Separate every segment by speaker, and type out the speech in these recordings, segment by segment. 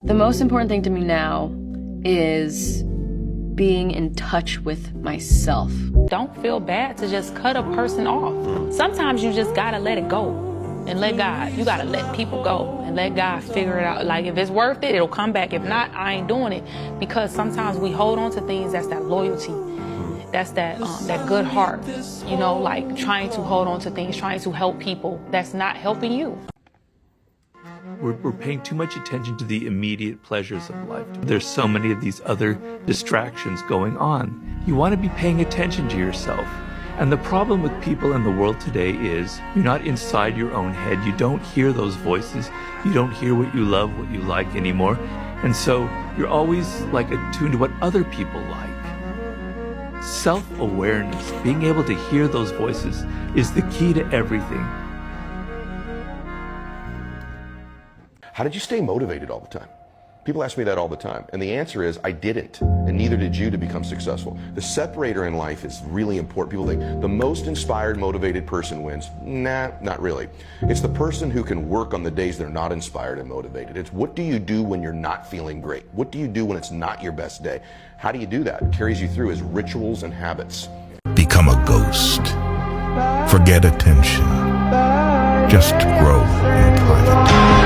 Speaker 1: The most important thing to me now is being in touch with myself.
Speaker 2: Don't feel bad to just cut a person off. Sometimes you just gotta let it go and let God. You gotta let people go and let God figure it out. Like, if it's worth it, it'll come back. If not, I ain't doing it. Because sometimes we hold on to things, that's that loyalty. That's that good heart, you know, like trying to hold on to things, trying to help people that's not helping you.
Speaker 3: We're paying too much attention to the immediate pleasures of life. There's so many of these other distractions going on. You want to be paying attention to yourself. And the problem with people in the world today is you're not inside your own head. You don't hear those voices. You don't hear what you love, what you like anymore. And so you're always like attuned to what other people like. Self-awareness, being able to hear those voices, is the key to everything.
Speaker 4: How did you stay motivated all the time? People ask me that all the time, and the answer is I didn't, and neither did you to become successful. The separator in life is really important. People think the most inspired, motivated person wins. Nah, not really. It's the person who can work on the days they're not inspired and motivated. It's what do you do when you're not feeling great? What do you do when it's not your best day? How do you do that? It carries you through as rituals and habits.
Speaker 5: Become a ghost. Forget attention. Just grow in private.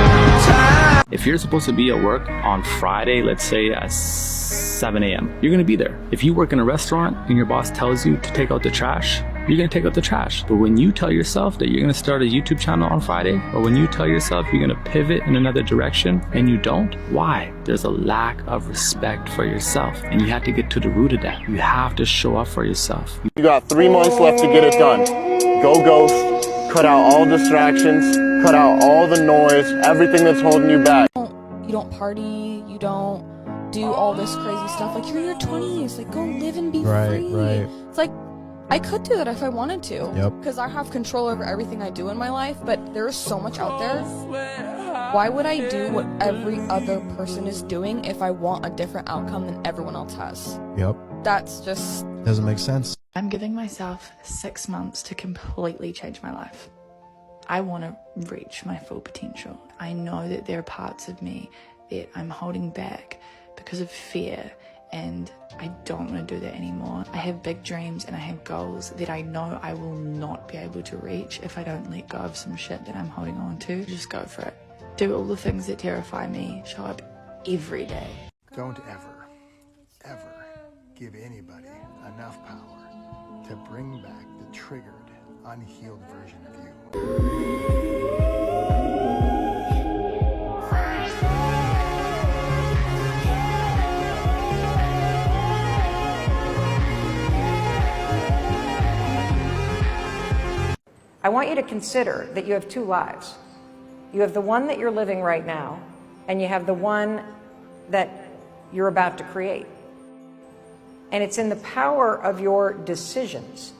Speaker 6: If you're supposed to be at work on Friday, let's say at 7 a.m., you're gonna be there. If you work in a restaurant and your boss tells you to take out the trash, you're gonna take out the trash. But when you tell yourself that you're gonna start a YouTube channel on Friday, or when you tell yourself you're gonna pivot in another direction and you don't, why? There's a lack of respect for yourself, and you have to get to the root of that. You have to show up for yourself.
Speaker 7: You got 3 months left to get it done. Go ghost. Cut out all distractions, cut out all the noise, everything that's holding you back.
Speaker 8: You don't party, you don't do all this crazy stuff. Like, you're in your 20s, like, go live and be free. Right. It's like, I could do that if I wanted to. Yep. Because I have control over everything I do in my life, but there is so much out there. Why would I do what every other person is doing if I want a different outcome than everyone else has? Yep. That's just...
Speaker 9: doesn't make sense.
Speaker 10: I'm giving myself 6 months to completely change my life. I want to reach my full potential. I know that there are parts of me that I'm holding back because of fear, and I don't want to do that anymore. I have big dreams and I have goals that I know I will not be able to reach if I don't let go of some shit that I'm holding on to. Just go for it. Do all the things that terrify me. Show up every day.
Speaker 9: Don't ever give anybody enough power to bring back the triggered, unhealed version of you.
Speaker 11: I want you to consider that you have 2 lives. You have the one that you're living right now, and you have the one that you're about to create. And it's in the power of your decisions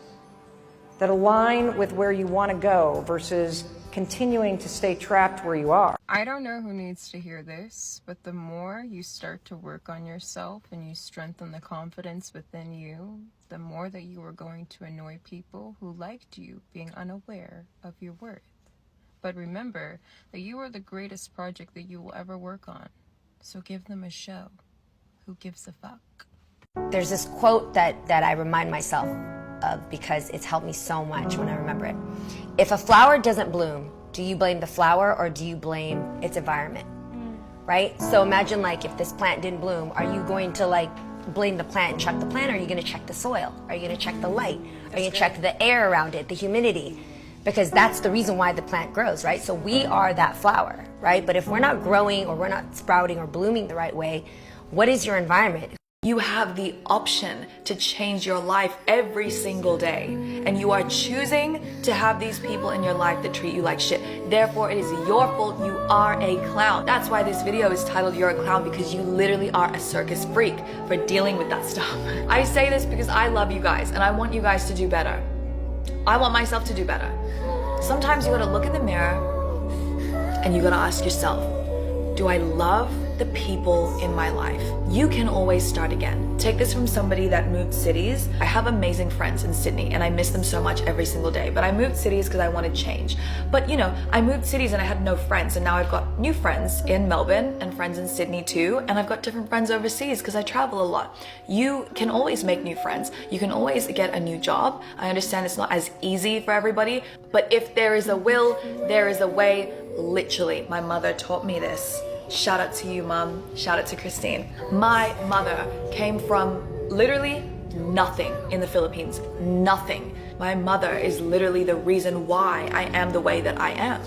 Speaker 11: that align with where you want to go versus continuing to stay trapped where you are.
Speaker 12: I don't know who needs to hear this, but the more you start to work on yourself and you strengthen the confidence within you, the more that you are going to annoy people who liked you being unaware of your worth. But remember that you are the greatest project that you will ever work on. So give them a show. Who gives a fuck?
Speaker 13: There's this quote that I remind myself of because it's helped me so much when I remember it. If a flower doesn't bloom, do you blame the flower or do you blame its environment? Right? So imagine, like, if this plant didn't bloom, are you going to, like, blame the plant and check the plant, or are you going to check the soil? Are you going to check the light? Are you going to check the air around it, the humidity? Because that's the reason why the plant grows, right? So we are that flower, right? But if we're not growing or we're not sprouting or blooming the right way, what is your environment?
Speaker 14: You have the option to change your life every single day, and you are choosing to have these people in your life that treat you like shit. Therefore, it is your fault. You are a clown. That's why this video is titled You're a Clown, because you literally are a circus freak for dealing with that stuff. I say this because I love you guys and I want you guys to do better. I want myself to do better. Sometimes you gotta look in the mirror and you gotta ask yourself, do I love the people in my life. You can always start again. Take this from somebody that moved cities. I have amazing friends in Sydney and I miss them so much every single day, but I moved cities because I wanted change. But you know, I moved cities and I had no friends, and now I've got new friends in Melbourne and friends in Sydney too, and I've got different friends overseas because I travel a lot. You can always make new friends. You can always get a new job. I understand it's not as easy for everybody, but if there is a will, there is a way. Literally, my mother taught me this. Shout out to you, Mom. Shout out to Christine. My mother came from literally nothing in the Philippines. Nothing. My mother is literally the reason why I am the way that I am.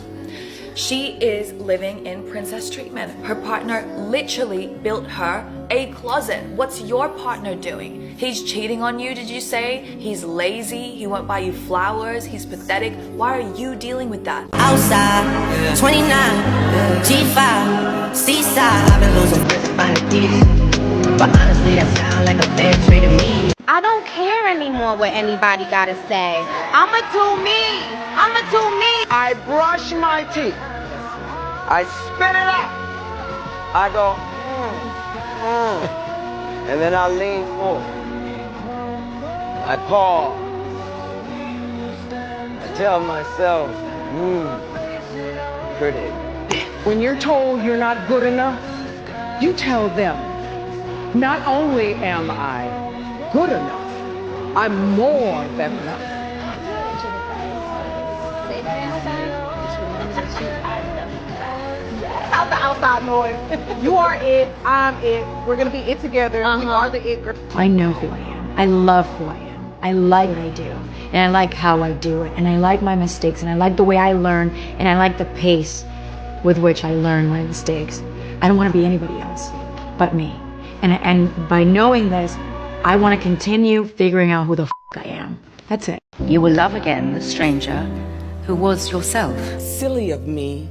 Speaker 14: She is living in princess treatment. Her partner literally built her a closet. What's your partner doing? He's cheating on you, did you say? He's lazy. He won't buy you flowers. He's pathetic. Why are you dealing with that?
Speaker 15: Outside, 29, G5, seaside. I've been losing by the piece, but honestly, that sound like a fair trade to me.
Speaker 16: I don't care anymore what anybody gotta say. I'ma do me. I'ma do me.
Speaker 17: I brush my teeth. I spit it out. I go, and then I lean forward. I pause. I tell myself, pretty.
Speaker 18: When you're told you're not good enough, you tell them, not only am I good enough, I'm more than enough.
Speaker 16: Out the outside noise. You are it, I'm it, we're gonna be it together. We are the it girl.
Speaker 19: I know who I am. I love who I am. I like what I do, and I like how I do it, and I like my mistakes, and I like the way I learn, and I like the pace with which I learn my mistakes. I don't want to be anybody else but me. And by knowing this, I want to continue figuring out who the I am. That's it.
Speaker 20: You will love again the stranger who was yourself.
Speaker 21: Silly of me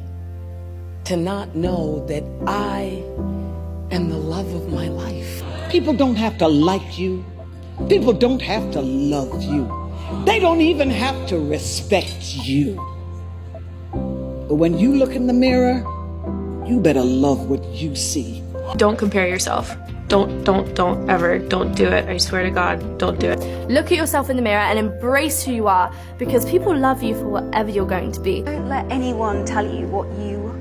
Speaker 21: to not know that I am the love of my life.
Speaker 18: People don't have to like you. People don't have to love you. They don't even have to respect you. But when you look in the mirror, you better love what you see.
Speaker 22: Don't compare yourself. Don't ever, don't do it. I swear to God, don't do it.
Speaker 23: Look at yourself in the mirror and embrace who you are, because people love you for whatever you're going to be.
Speaker 24: Don't let anyone tell you what you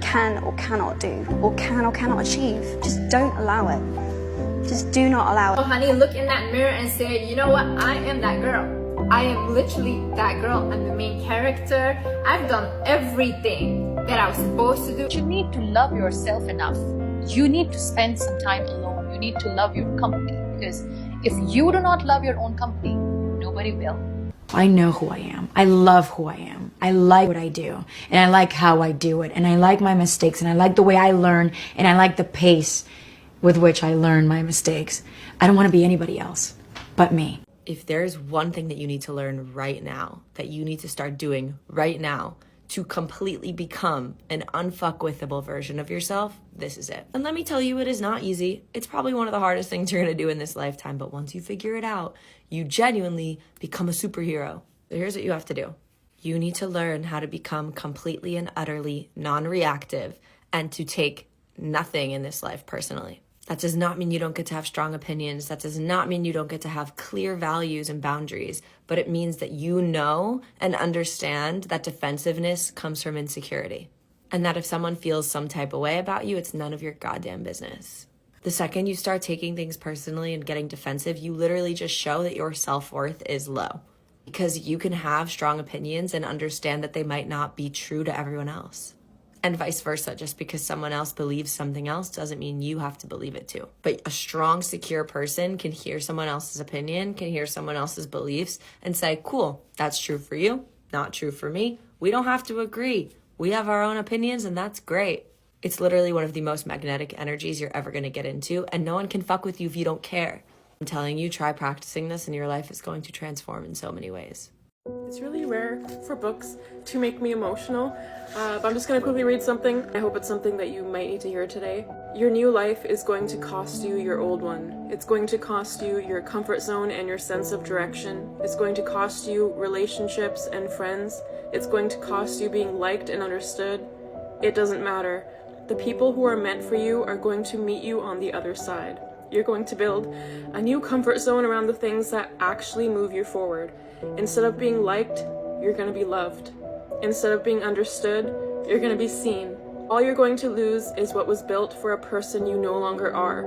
Speaker 24: can or cannot do, or can or cannot achieve. Just don't allow it. Just do not allow it.
Speaker 25: Oh, honey, look in that mirror and say, you know what? I am that girl. I am literally that girl. I'm the main character. I've done everything that I was supposed to do.
Speaker 26: You need to love yourself enough. You need to spend some time alone. You need to love your company, because if you do not love your own company, nobody will.
Speaker 19: I know who I am. I love who I am. I like what I do, and I like how I do it, and I like my mistakes, and I like the way I learn, and I like the pace with which I learn my mistakes. I don't want to be anybody else but me.
Speaker 27: If there's one thing that you need to learn right now, that you need to start doing right now to completely become an unfuckwithable version of yourself, this is it. And let me tell you, it is not easy. It's probably one of the hardest things you're gonna do in this lifetime, but once you figure it out, you genuinely become a superhero. So here's what you have to do. You need to learn how to become completely and utterly non-reactive and to take nothing in this life personally. That does not mean you don't get to have strong opinions. That does not mean you don't get to have clear values and boundaries, but it means that you know and understand that defensiveness comes from insecurity. And that if someone feels some type of way about you, it's none of your goddamn business. The second you start taking things personally and getting defensive, you literally just show that your self-worth is low. Because you can have strong opinions and understand that they might not be true to everyone else. And vice versa, just because someone else believes something else doesn't mean you have to believe it too. But a strong, secure person can hear someone else's opinion, can hear someone else's beliefs and say, cool, that's true for you, not true for me. We don't have to agree. We have our own opinions and that's great. It's literally one of the most magnetic energies you're ever gonna get into, and no one can fuck with you if you don't care. I'm telling you, try practicing this and your life is going to transform in so many ways.
Speaker 28: It's really rare for books to make me emotional, but I'm just going to quickly read something. I hope it's something that you might need to hear today. Your new life is going to cost you your old one. It's going to cost you your comfort zone and your sense of direction. It's going to cost you relationships and friends. It's going to cost you being liked and understood. It doesn't matter. The people who are meant for you are going to meet you on the other side. You're going to build a new comfort zone around the things that actually move you forward. Instead of being liked, you're going to be loved. Instead of being understood, you're going to be seen. All you're going to lose is what was built for a person you no longer are.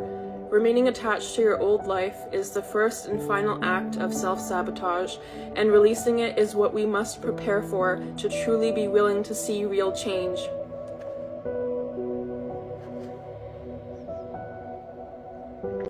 Speaker 28: Remaining attached to your old life is the first and final act of self-sabotage, and releasing it is what we must prepare for to truly be willing to see real change.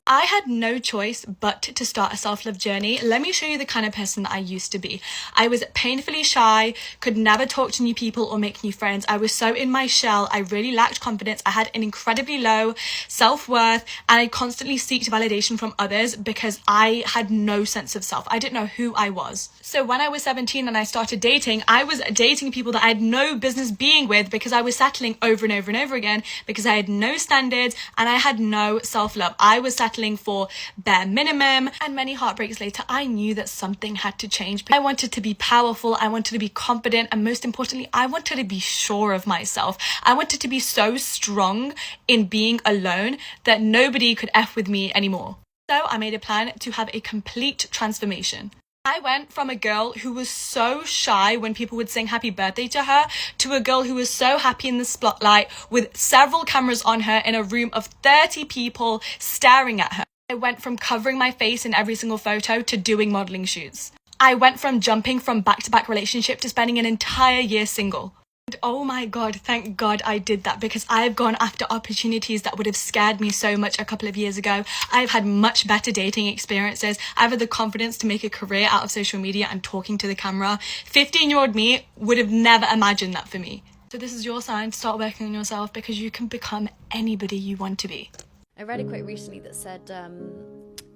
Speaker 1: I had no choice but to start a self-love journey. Let me show you the kind of person that I used to be. I was painfully shy, could never talk to new people or make new friends. I was so in my shell. I really lacked confidence. I had an incredibly low self-worth, and I constantly sought validation from others because I had no sense of self. I didn't know who I was. So when I was 17 and I started dating, I was dating people that I had no business being with because I was settling over and over and over again because I had no standards and I had no self-love. I was settling for bare minimum, and many heartbreaks later, I knew that something had to change. I wanted to be powerful, I wanted to be confident, and most importantly, I wanted to be sure of myself. I wanted to be so strong in being alone that nobody could F with me anymore. So I made a plan to have a complete transformation. I went from a girl who was so shy when people would sing happy birthday to her to a girl who was so happy in the spotlight with several cameras on her in a room of 30 people staring at her. I went from covering my face in every single photo to doing modeling shoots. I went from jumping from back-to-back relationship to spending an entire year single. And oh my God, thank God I did that, because I've gone after opportunities that would have scared me so much a couple of years ago. I've had much better dating experiences. I've had the confidence to make a career out of social media and talking to the camera. 15-year-old me would have never imagined that for me. So this is your sign to start working on yourself, because you can become anybody you want to be.
Speaker 2: I read a quote recently that said,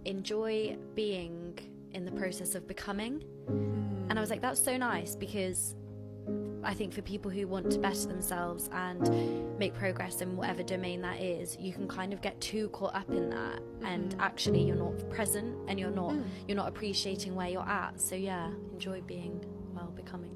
Speaker 2: enjoy being in the process of becoming. And I was like, that's so nice, because I think for people who want to better themselves and make progress in whatever domain that is, you can kind of get too caught up in that, and actually you're not present and you're not appreciating where you're at. So yeah, enjoy being, well, becoming.